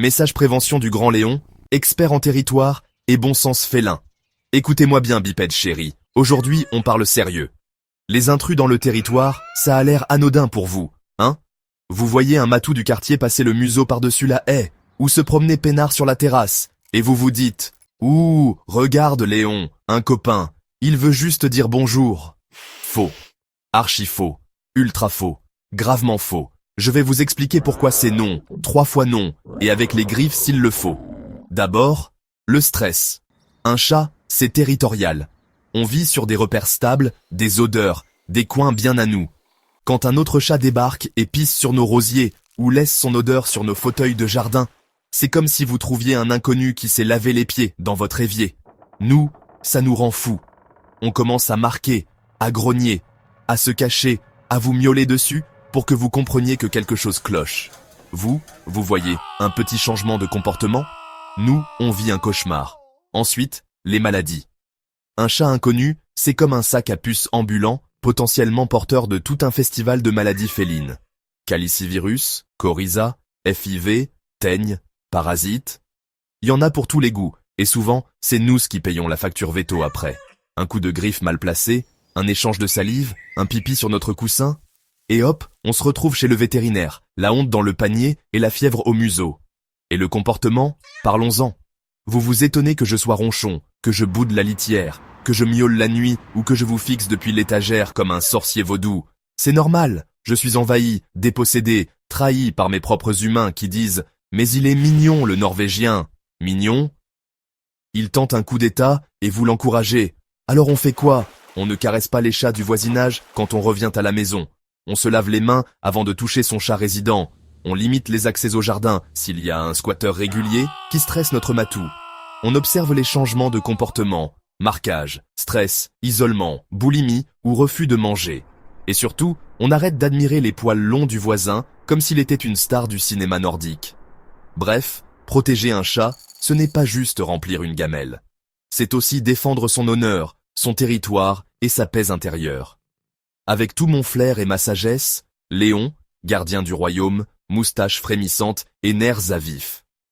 Message prévention du grand Léon, expert en territoire et bon sens félin. Écoutez-moi bien, bipède chéri. Aujourd'hui, on parle sérieux. Les intrus dans le territoire, ça a l'air anodin pour vous, hein? Vous voyez un matou du quartier passer le museau par-dessus la haie, ou se promener peinard sur la terrasse, et vous vous dites « Ouh, regarde Léon, un copain, il veut juste dire bonjour ». Faux. Archi faux. Ultra faux. Gravement faux. Je vais vous expliquer pourquoi c'est non, 3 fois non, et avec les griffes s'il le faut. D'abord, le stress. Un chat, c'est territorial. On vit sur des repères stables, des odeurs, des coins bien à nous. Quand un autre chat débarque et pisse sur nos rosiers, ou laisse son odeur sur nos fauteuils de jardin, c'est comme si vous trouviez un inconnu qui s'est lavé les pieds dans votre évier. Nous, ça nous rend fous. On commence à marquer, à grogner, à se cacher, à vous miauler dessus pour que vous compreniez que quelque chose cloche. Vous voyez un petit changement de comportement? Nous, on vit un cauchemar. Ensuite, les maladies. Un chat inconnu, c'est comme un sac à puces ambulant, potentiellement porteur de tout un festival de maladies félines. Calicivirus, coryza, FIV, teigne, parasites. Il y en a pour tous les goûts, et souvent, c'est nous qui payons la facture veto après. Un coup de griffe mal placé, un échange de salive, un pipi sur notre coussin, et hop, on se retrouve chez le vétérinaire, la honte dans le panier et la fièvre au museau. Et le comportement? Parlons-en. Vous vous étonnez que je sois ronchon, que je boude la litière, que je miaule la nuit ou que je vous fixe depuis l'étagère comme un sorcier vaudou. C'est normal, je suis envahi, dépossédé, trahi par mes propres humains qui disent « Mais il est mignon le Norvégien !» Mignon? Il tente un coup d'état et vous l'encouragez. Alors on fait quoi? On ne caresse pas les chats du voisinage quand on revient à la maison. On se lave les mains avant de toucher son chat résident. On limite les accès au jardin s'il y a un squatteur régulier qui stresse notre matou. On observe les changements de comportement, marquage, stress, isolement, boulimie ou refus de manger. Et surtout, on arrête d'admirer les poils longs du voisin comme s'il était une star du cinéma nordique. Bref, protéger un chat, ce n'est pas juste remplir une gamelle. C'est aussi défendre son honneur, son territoire et sa paix intérieure. Avec tout mon flair et ma sagesse, Léon, gardien du royaume, moustache frémissante et nerfs à vif.